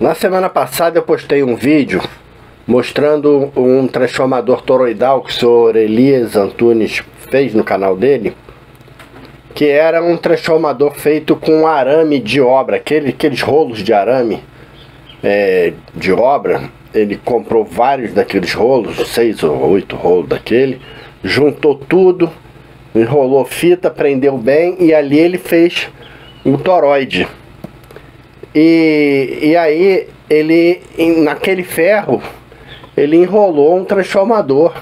Na semana passada eu postei um vídeo mostrando um transformador toroidal que o senhor Elias Antunes fez no canal dele, que era um transformador feito com arame de obra, aqueles rolos de arame de obra. Ele comprou vários daqueles rolos, 6 ou 8 rolos daquele, juntou tudo, enrolou fita, prendeu bem e ali ele fez um toroide. E aí ele, naquele ferro, ele enrolou um transformador.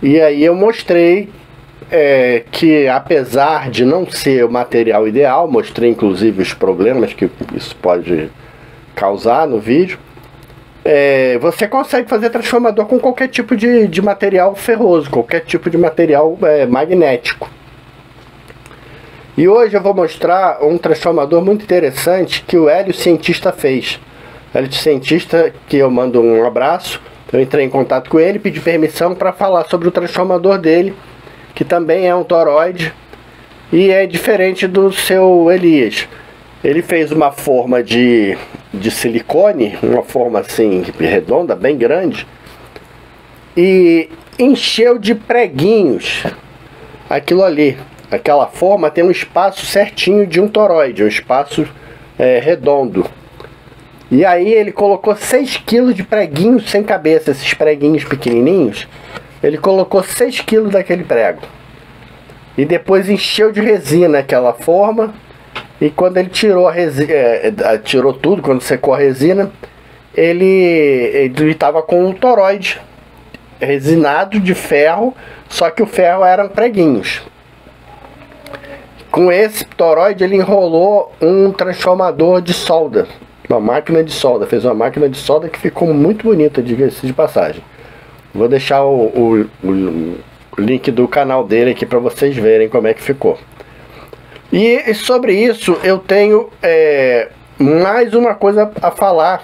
E aí eu mostrei que, apesar de não ser o material ideal, mostrei inclusive os problemas que isso pode causar no vídeo, você consegue fazer transformador com qualquer tipo de material ferroso, qualquer tipo de material magnético. E hoje eu vou mostrar um transformador muito interessante que o Hélio Cientista fez. Hélio Cientista, que eu mando um abraço. Eu entrei em contato com ele, pedi permissão para falar sobre o transformador dele, que também é um toroide e é diferente do seu Elias. Ele fez uma forma de silicone, uma forma assim redonda, bem grande, e encheu de preguinhos aquilo ali. Aquela forma tem um espaço certinho de um toroide, um espaço redondo. E aí ele colocou 6 kg de preguinhos sem cabeça, esses preguinhos pequenininhos. Ele colocou 6 kg daquele prego. E depois encheu de resina aquela forma. E quando ele tirou a resina, tirou tudo, quando secou a resina, ele estava com um toroide resinado de ferro, só que o ferro eram preguinhos. Com esse toroide ele enrolou um transformador de solda, uma máquina de solda, fez uma máquina de solda que ficou muito bonita, diga-se de passagem. Vou deixar o link do canal dele aqui para vocês verem como é que ficou. E sobre isso eu tenho mais uma coisa a falar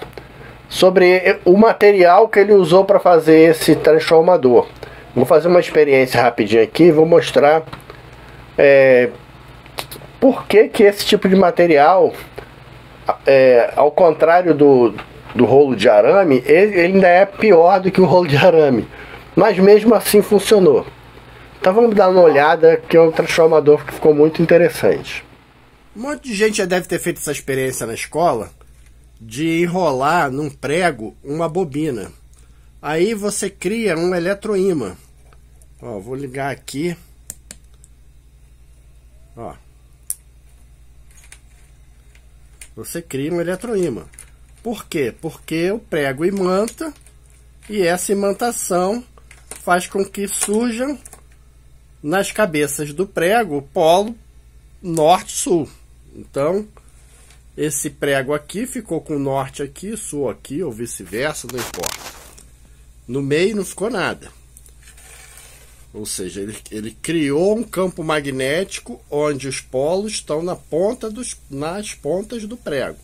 sobre o material que ele usou para fazer esse transformador. Vou fazer uma experiência rapidinho aqui e vou mostrar por que esse tipo de material, ao contrário do rolo de arame, ele ainda é pior do que o rolo de arame, mas mesmo assim funcionou. Então vamos dar uma olhada, que é um transformador que ficou muito interessante. Um monte de gente já deve ter feito essa experiência na escola, de enrolar num prego uma bobina. Aí você cria um eletroímã. Ó, vou ligar aqui. Ó. Você cria um eletroímã. Por quê? Porque o prego imanta e essa imantação faz com que surjam nas cabeças do prego o polo norte-sul. Então, esse prego aqui ficou com norte aqui, sul aqui, ou vice-versa, não importa. No meio não ficou nada. Ou seja, ele criou um campo magnético onde os polos estão nas pontas do prego.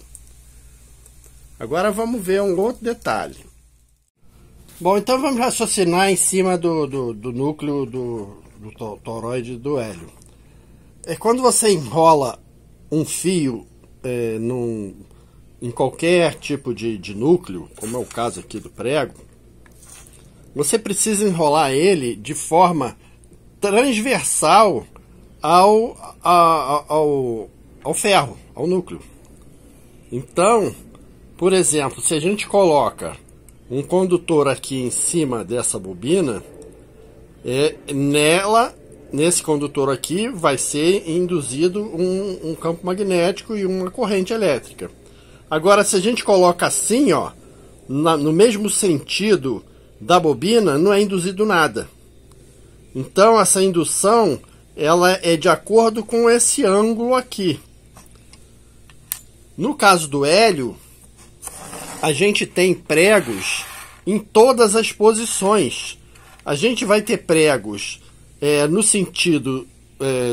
Agora vamos ver um outro detalhe. Bom, então vamos raciocinar em cima do núcleo do toroide do Hélio. Quando você enrola um fio em qualquer tipo de núcleo, como é o caso aqui do prego, você precisa enrolar ele de forma transversal ao ferro, ao núcleo. Então, por exemplo, se a gente coloca um condutor aqui em cima dessa bobina, nesse condutor aqui vai ser induzido um campo magnético e uma corrente elétrica. Agora, se a gente coloca assim, ó, no mesmo sentido da bobina, não é induzido nada. Então essa indução ela é de acordo com esse ângulo aqui. No caso do Hélio, a gente tem pregos em todas as posições. A gente vai ter pregos no sentido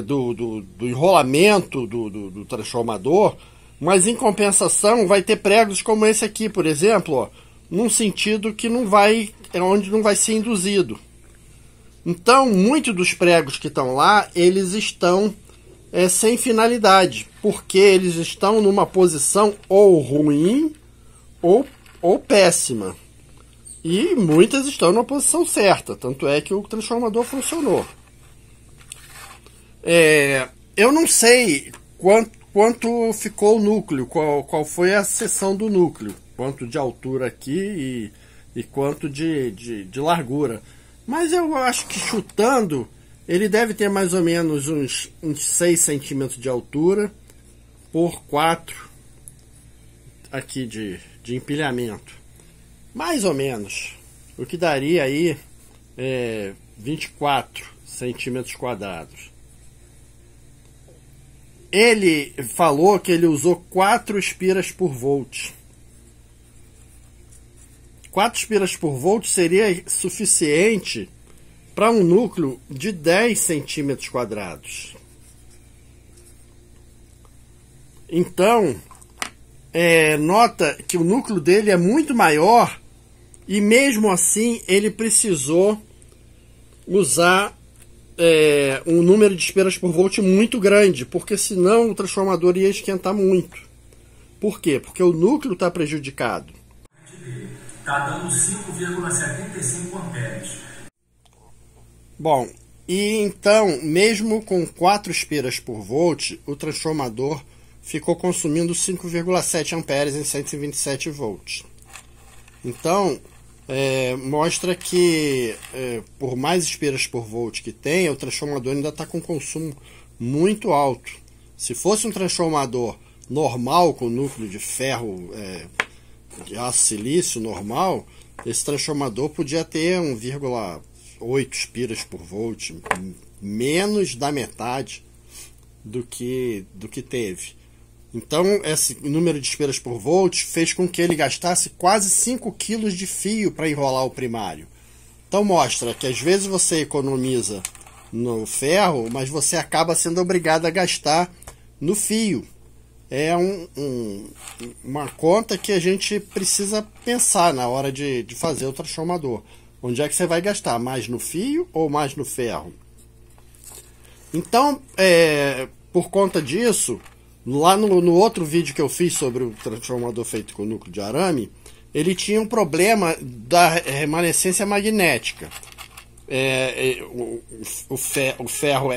do enrolamento do transformador, mas em compensação vai ter pregos como esse aqui, por exemplo, ó, num sentido que não vai, onde não vai ser induzido. Então, muitos dos pregos que estão lá, eles estão sem finalidade, porque eles estão numa posição ou ruim ou péssima. E muitas estão na posição certa, tanto é que o transformador funcionou. Eu não sei quanto ficou o núcleo, qual foi a seção do núcleo, quanto de altura aqui e quanto de largura. Mas eu acho que chutando, ele deve ter mais ou menos uns 6 centímetros de altura por 4 aqui de empilhamento. Mais ou menos. O que daria aí 24 centímetros quadrados. Ele falou que ele usou 4 espiras por volt. 4 espiras por volt seria suficiente para um núcleo de 10 centímetros quadrados. Então, nota que o núcleo dele é muito maior e mesmo assim ele precisou usar um número de espiras por volt muito grande, porque senão o transformador ia esquentar muito. Por quê? Porque o núcleo está prejudicado. Está dando 5,75 amperes. Bom, e então, mesmo com 4 espiras por volt, o transformador ficou consumindo 5,7 amperes em 127 volts. Então, mostra que por mais espiras por volt que tenha, o transformador ainda está com consumo muito alto. Se fosse um transformador normal, com núcleo de ferro, de aço silício normal, esse transformador podia ter 1,8 espiras por volt, menos da metade do que teve. Então, esse número de espiras por volt fez com que ele gastasse quase 5 kg de fio para enrolar o primário. Então mostra que às vezes você economiza no ferro, mas você acaba sendo obrigado a gastar no fio. É uma conta que a gente precisa pensar na hora de fazer o transformador. Onde é que você vai gastar? Mais no fio ou mais no ferro? Então, por conta disso, lá no outro vídeo que eu fiz sobre o transformador feito com núcleo de arame, ele tinha um problema da remanescência magnética. O ferro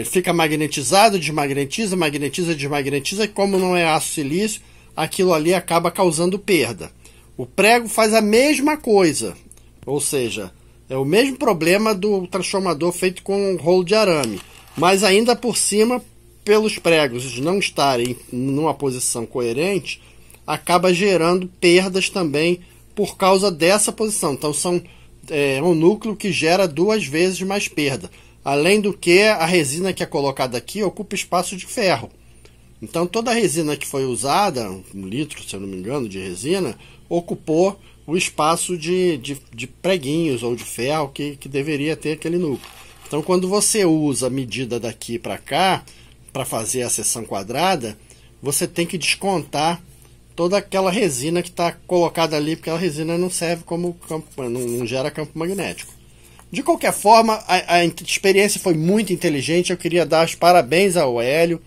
fica magnetizado, desmagnetiza, magnetiza, desmagnetiza, e como não é aço silício, aquilo ali acaba causando perda. O prego faz a mesma coisa, ou seja, é o mesmo problema do transformador feito com rolo de arame, mas ainda por cima, pelos pregos não estarem numa posição coerente, acaba gerando perdas também por causa dessa posição. Então é um núcleo que gera 2 vezes mais perda. Além do que a resina que é colocada aqui ocupa espaço de ferro. Então toda a resina que foi usada, 1 litro, se eu não me engano, de resina, ocupou o espaço de preguinhos ou de ferro que deveria ter aquele núcleo. Então quando você usa a medida daqui para cá, para fazer a seção quadrada, você tem que descontar toda aquela resina que está colocada ali, porque a resina não serve como campo, não gera campo magnético. De qualquer forma, a experiência foi muito inteligente. Eu queria dar os parabéns ao Hélio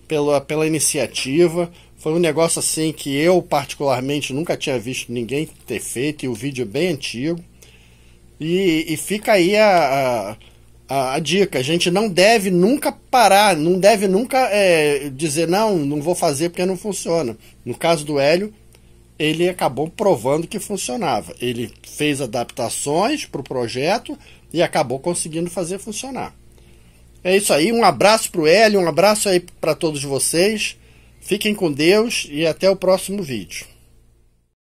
pela iniciativa. Foi um negócio assim que eu particularmente nunca tinha visto ninguém ter feito, e o vídeo é bem antigo. E fica aí a dica: a gente não deve nunca parar, não deve nunca dizer não vou fazer porque não funciona. No caso do Hélio, ele acabou provando que funcionava. Ele fez adaptações para o projeto e acabou conseguindo fazer funcionar. É isso aí, um abraço para o Hélio, um abraço aí para todos vocês. Fiquem com Deus e até o próximo vídeo.